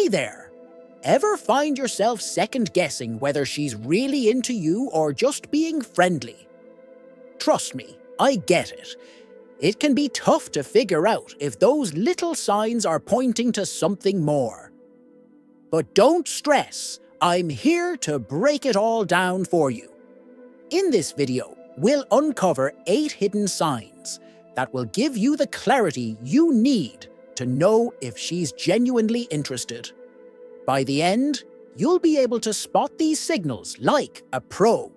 Hey there! Ever find yourself second-guessing whether she's really into you or just being friendly? Trust me, I get it. It can be tough to figure out if those little signs are pointing to something more. But don't stress, I'm here to break it all down for you. In this video, we'll uncover 8 hidden signs that will give you the clarity you need to know if she's genuinely interested. By the end, you'll be able to spot these signals like a pro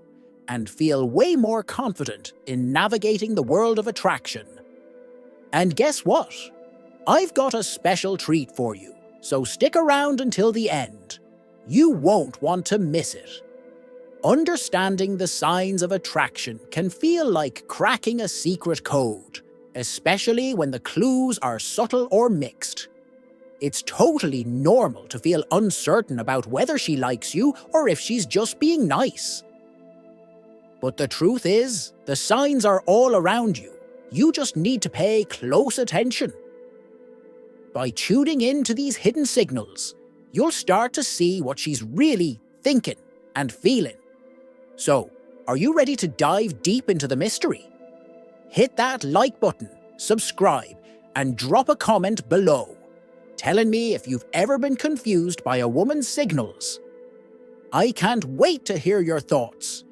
and feel way more confident in navigating the world of attraction. And guess what? I've got a special treat for you, so stick around until the end. You won't want to miss it. Understanding the signs of attraction can feel like cracking a secret code, especially when the clues are subtle or mixed. It's totally normal to feel uncertain about whether she likes you or if she's just being nice. But the truth is, the signs are all around you. You just need to pay close attention. By tuning in to these hidden signals, you'll start to see what she's really thinking and feeling. So, are you ready to dive deep into the mystery? Hit that like button, subscribe, and drop a comment below, telling me if you've ever been confused by a woman's signals. I can't wait to hear your thoughts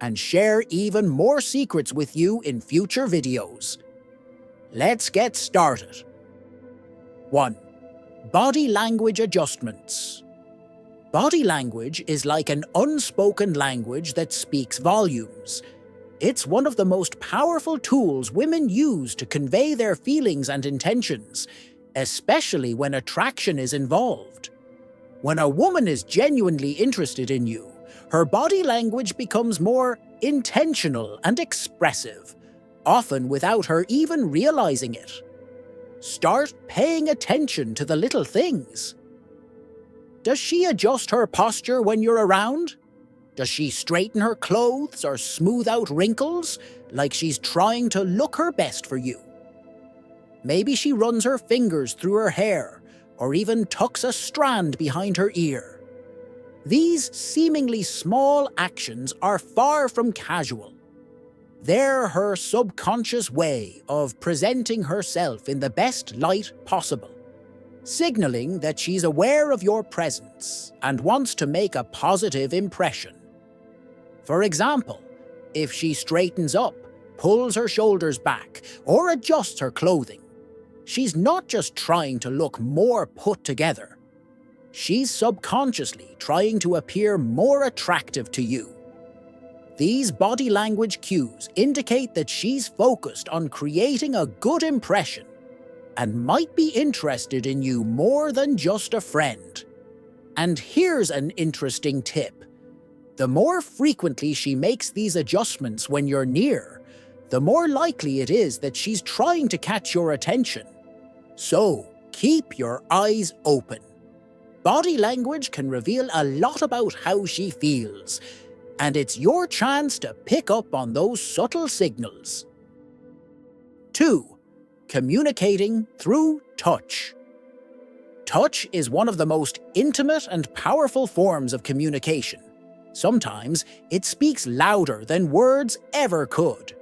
and share even more secrets with you in future videos. Let's get started. 1. Body language adjustments. Body language is like an unspoken language that speaks volumes. It's one of the most powerful tools women use to convey their feelings and intentions, especially when attraction is involved. When a woman is genuinely interested in you, her body language becomes more intentional and expressive, often without her even realizing it. Start paying attention to the little things. Does she adjust her posture when you're around? Does she straighten her clothes or smooth out wrinkles, like she's trying to look her best for you? Maybe she runs her fingers through her hair, or even tucks a strand behind her ear. These seemingly small actions are far from casual. They're her subconscious way of presenting herself in the best light possible, signaling that she's aware of your presence and wants to make a positive impression. For example, if she straightens up, pulls her shoulders back, or adjusts her clothing, she's not just trying to look more put together. She's subconsciously trying to appear more attractive to you. These body language cues indicate that she's focused on creating a good impression and might be interested in you more than just a friend. And here's an interesting tip. The more frequently she makes these adjustments when you're near, the more likely it is that she's trying to catch your attention. So, keep your eyes open. Body language can reveal a lot about how she feels, and it's your chance to pick up on those subtle signals. 2. Communicating through touch. Touch is one of the most intimate and powerful forms of communication. Sometimes it speaks louder than words ever could.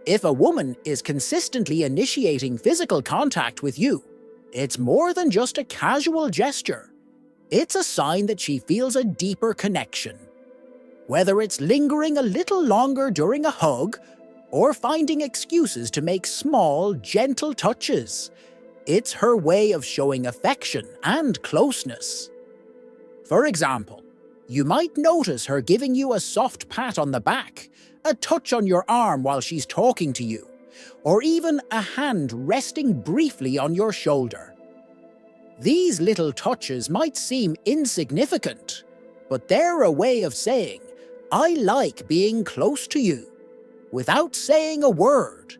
If a woman is consistently initiating physical contact with you, it's more than just a casual gesture. It's a sign that she feels a deeper connection. Whether it's lingering a little longer during a hug, or finding excuses to make small, gentle touches, it's her way of showing affection and closeness. For example, you might notice her giving you a soft pat on the back, a touch on your arm while she's talking to you, or even a hand resting briefly on your shoulder. These little touches might seem insignificant, but they're a way of saying, "I like being close to you," without saying a word.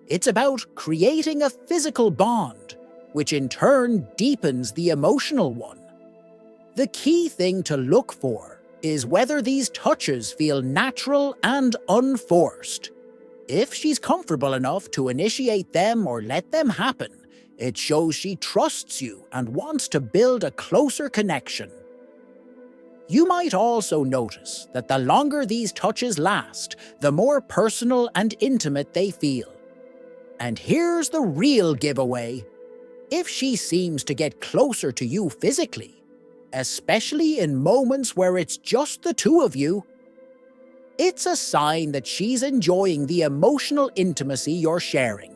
It's about creating a physical bond, which in turn deepens the emotional one. The key thing to look for is whether these touches feel natural and unforced. If she's comfortable enough to initiate them or let them happen, It shows she trusts you and wants to build a closer connection. You might also notice that the longer these touches last, the more personal and intimate they feel. And here's the real giveaway. If she seems to get closer to you physically, especially in moments where it's just the two of you, it's a sign that she's enjoying the emotional intimacy you're sharing.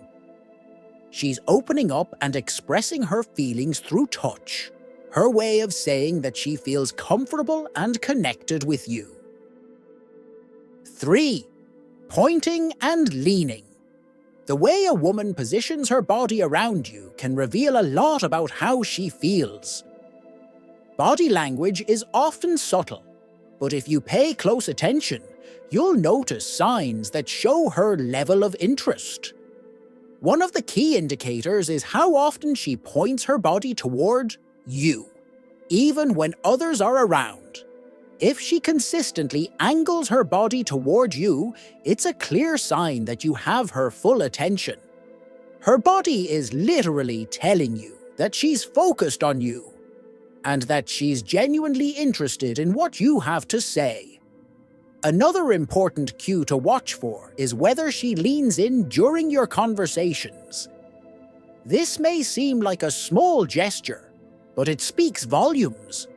She's opening up and expressing her feelings through touch, her way of saying that she feels comfortable and connected with you. 3. Pointing and leaning. The way a woman positions her body around you can reveal a lot about how she feels. Body language is often subtle, but if you pay close attention, you'll notice signs that show her level of interest. One of the key indicators is how often she points her body toward you, even when others are around. If she consistently angles her body toward you, it's a clear sign that you have her full attention. Her body is literally telling you that she's focused on you, and that she's genuinely interested in what you have to say. Another important cue to watch for is whether she leans in during your conversations. This may seem like a small gesture, but it speaks volumes.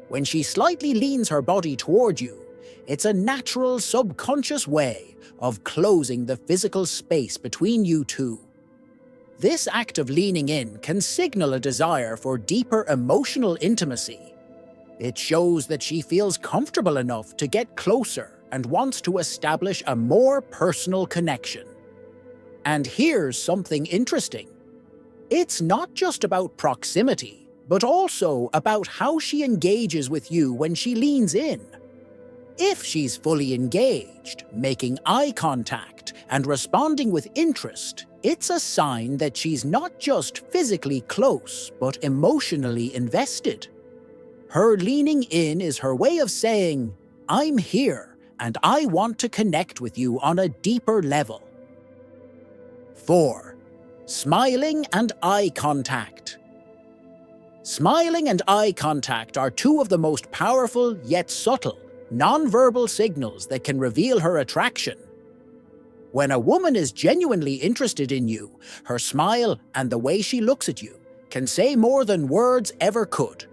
When she slightly leans her body toward you, it's a natural subconscious way of closing the physical space between you two. This act of leaning in can signal a desire for deeper emotional intimacy. It shows that she feels comfortable enough to get closer and wants to establish a more personal connection. And here's something interesting. It's not just about proximity, but also about how she engages with you when she leans in. If she's fully engaged, making eye contact, and responding with interest, it's a sign that she's not just physically close, but emotionally invested. Her leaning in is her way of saying, "I'm here, and I want to connect with you on a deeper level." 4. Smiling and eye contact. Smiling and eye contact are two of the most powerful yet subtle, non-verbal signals that can reveal her attraction. When a woman is genuinely interested in you, her smile and the way she looks at you can say more than words ever could.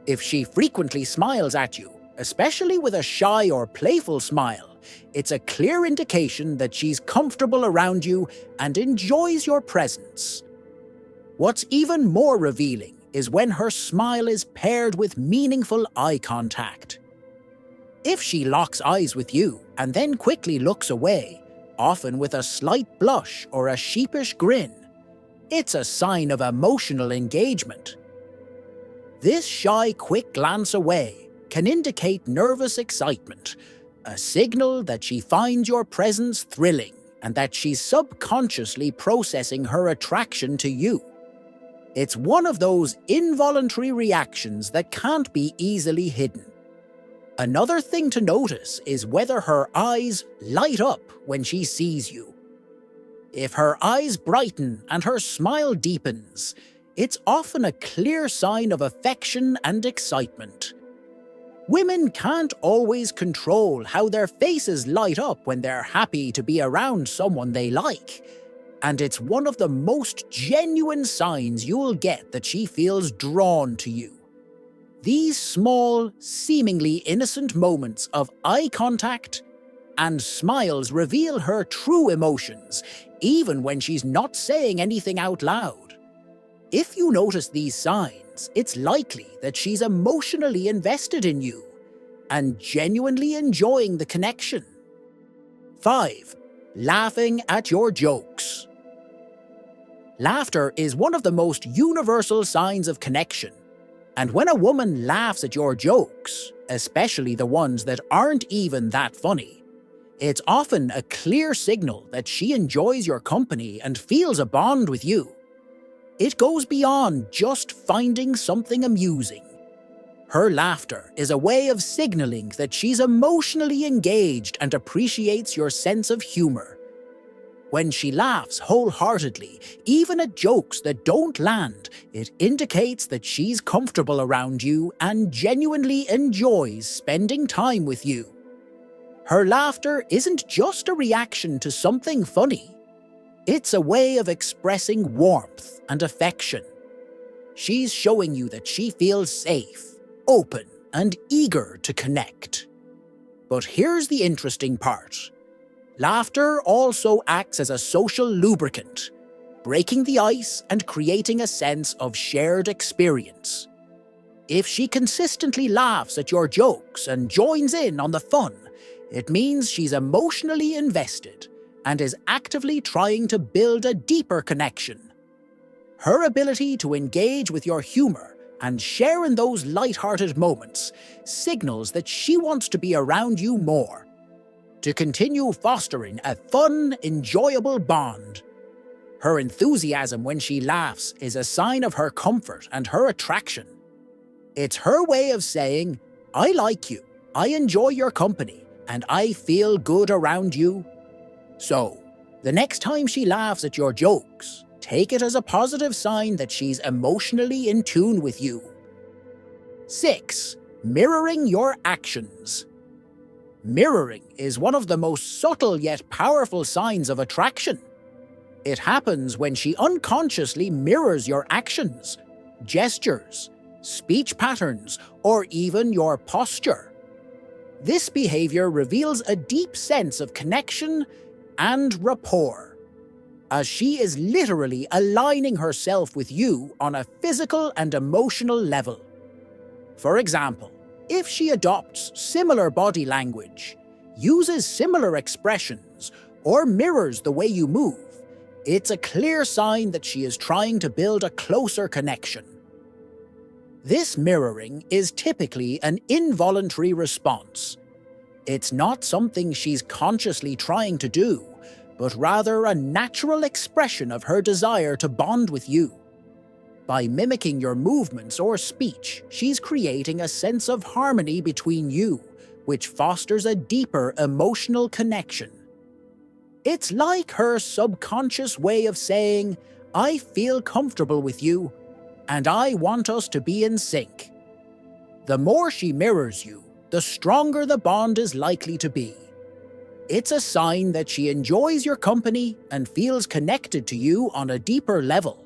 If she frequently smiles at you, especially with a shy or playful smile, it's a clear indication that she's comfortable around you and enjoys your presence. What's even more revealing is when her smile is paired with meaningful eye contact. If she locks eyes with you and then quickly looks away, often with a slight blush or a sheepish grin, it's a sign of emotional engagement. This shy, quick glance away can indicate nervous excitement, a signal that she finds your presence thrilling and that she's subconsciously processing her attraction to you. It's one of those involuntary reactions that can't be easily hidden. Another thing to notice is whether her eyes light up when she sees you. If her eyes brighten and her smile deepens, it's often a clear sign of affection and excitement. Women can't always control how their faces light up when they're happy to be around someone they like, and it's one of the most genuine signs you'll get that she feels drawn to you. These small, seemingly innocent moments of eye contact and smiles reveal her true emotions, even when she's not saying anything out loud. If you notice these signs, it's likely that she's emotionally invested in you and genuinely enjoying the connection. 5. Laughing at your jokes. Laughter is one of the most universal signs of connection, and when a woman laughs at your jokes, especially the ones that aren't even that funny, it's often a clear signal that she enjoys your company and feels a bond with you. It goes beyond just finding something amusing. Her laughter is a way of signaling that she's emotionally engaged and appreciates your sense of humor. When she laughs wholeheartedly, even at jokes that don't land, it indicates that she's comfortable around you and genuinely enjoys spending time with you. Her laughter isn't just a reaction to something funny. It's a way of expressing warmth and affection. She's showing you that she feels safe, open, and eager to connect. But here's the interesting part. Laughter also acts as a social lubricant, breaking the ice and creating a sense of shared experience. If she consistently laughs at your jokes and joins in on the fun, it means she's emotionally invested and is actively trying to build a deeper connection. Her ability to engage with your humor and share in those light-hearted moments signals that she wants to be around you more, to continue fostering a fun, enjoyable bond. Her enthusiasm when she laughs is a sign of her comfort and her attraction. It's her way of saying, "I like you, I enjoy your company, and I feel good around you." So, the next time she laughs at your jokes, take it as a positive sign that she's emotionally in tune with you. 6. Mirroring your actions. Mirroring is one of the most subtle yet powerful signs of attraction. It happens when she unconsciously mirrors your actions, gestures, speech patterns, or even your posture. This behavior reveals a deep sense of connection and rapport, as she is literally aligning herself with you on a physical and emotional level. For example, if she adopts similar body language, uses similar expressions, or mirrors the way you move, it's a clear sign that she is trying to build a closer connection. This mirroring is typically an involuntary response. It's not something she's consciously trying to do, but rather a natural expression of her desire to bond with you. By mimicking your movements or speech, she's creating a sense of harmony between you, which fosters a deeper emotional connection. It's like her subconscious way of saying, "I feel comfortable with you, and I want us to be in sync." The more she mirrors you, the stronger the bond is likely to be. It's a sign that she enjoys your company and feels connected to you on a deeper level.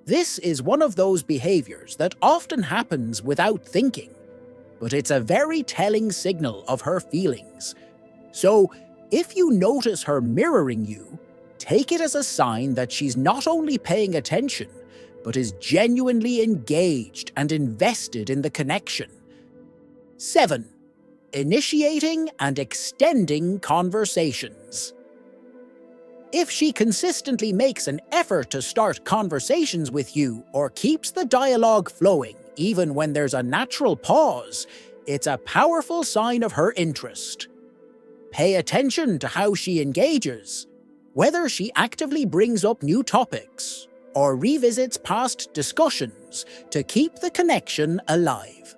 This is one of those behaviors that often happens without thinking, but it's a very telling signal of her feelings. So, if you notice her mirroring you, take it as a sign that she's not only paying attention, but is genuinely engaged and invested in the connection. 7. Initiating and extending conversations. If she consistently makes an effort to start conversations with you or keeps the dialogue flowing even when there's a natural pause, it's a powerful sign of her interest. Pay attention to how she engages, whether she actively brings up new topics or revisits past discussions to keep the connection alive.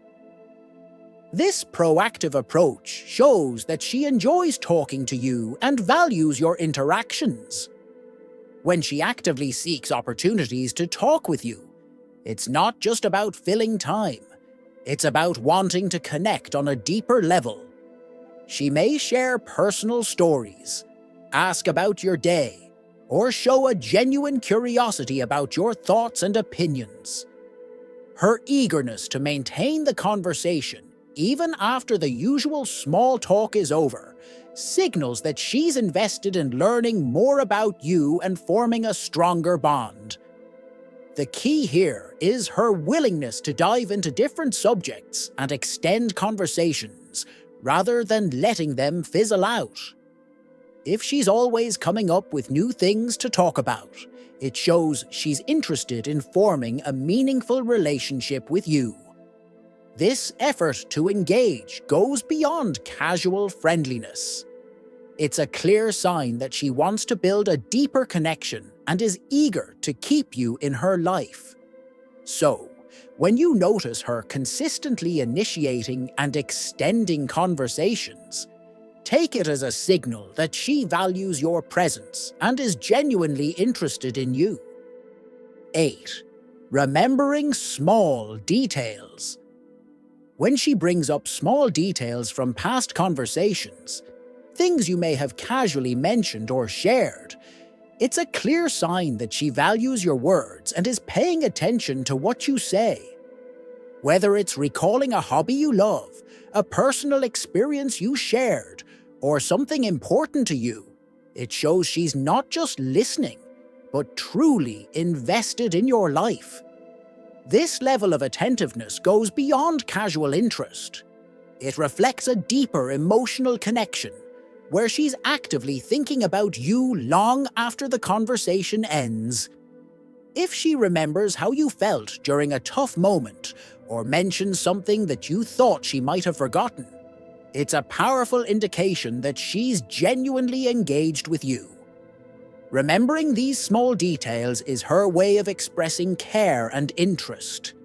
This proactive approach shows that she enjoys talking to you and values your interactions. When she actively seeks opportunities to talk with you, it's not just about filling time, it's about wanting to connect on a deeper level. She may share personal stories, ask about your day, or show a genuine curiosity about your thoughts and opinions. Her eagerness to maintain the conversation even after the usual small talk is over, signals that she's invested in learning more about you and forming a stronger bond. The key here is her willingness to dive into different subjects and extend conversations, rather than letting them fizzle out. If she's always coming up with new things to talk about, it shows she's interested in forming a meaningful relationship with you. This effort to engage goes beyond casual friendliness. It's a clear sign that she wants to build a deeper connection and is eager to keep you in her life. So, when you notice her consistently initiating and extending conversations, Take it as a signal that she values your presence and is genuinely interested in you. 8. Remembering small details. When she brings up small details from past conversations, things you may have casually mentioned or shared, it's a clear sign that she values your words and is paying attention to what you say. Whether it's recalling a hobby you love, a personal experience you shared, or something important to you, it shows she's not just listening, but truly invested in your life. This level of attentiveness goes beyond casual interest. It reflects a deeper emotional connection, where she's actively thinking about you long after the conversation ends. If she remembers how you felt during a tough moment, or mentions something that you thought she might have forgotten, it's a powerful indication that she's genuinely engaged with you. Remembering these small details is her way of expressing care and interest.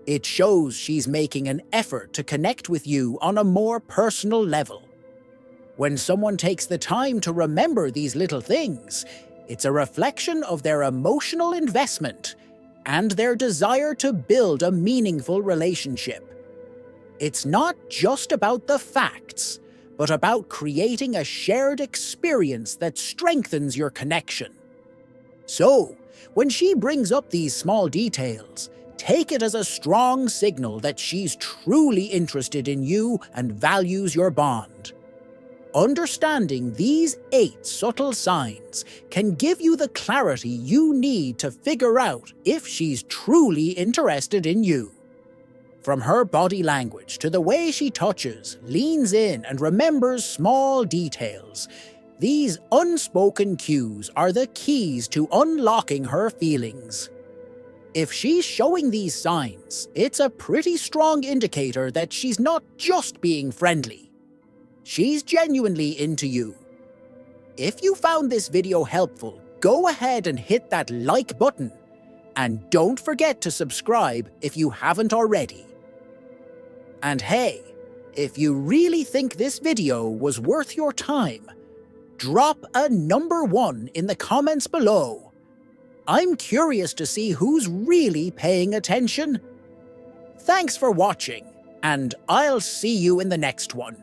It shows she's making an effort to connect with you on a more personal level. When someone takes the time to remember these little things, it's a reflection of their emotional investment and their desire to build a meaningful relationship. It's not just about the facts, but about creating a shared experience that strengthens your connection. So, when she brings up these small details, take it as a strong signal that she's truly interested in you and values your bond. Understanding these 8 subtle signs can give you the clarity you need to figure out if she's truly interested in you. From her body language to the way she touches, leans in, and remembers small details, these unspoken cues are the keys to unlocking her feelings. If she's showing these signs, it's a pretty strong indicator that she's not just being friendly. She's genuinely into you. If you found this video helpful, go ahead and hit that like button. And don't forget to subscribe if you haven't already. And hey, if you really think this video was worth your time, drop a number 1 in the comments below. I'm curious to see who's really paying attention. Thanks for watching, and I'll see you in the next one.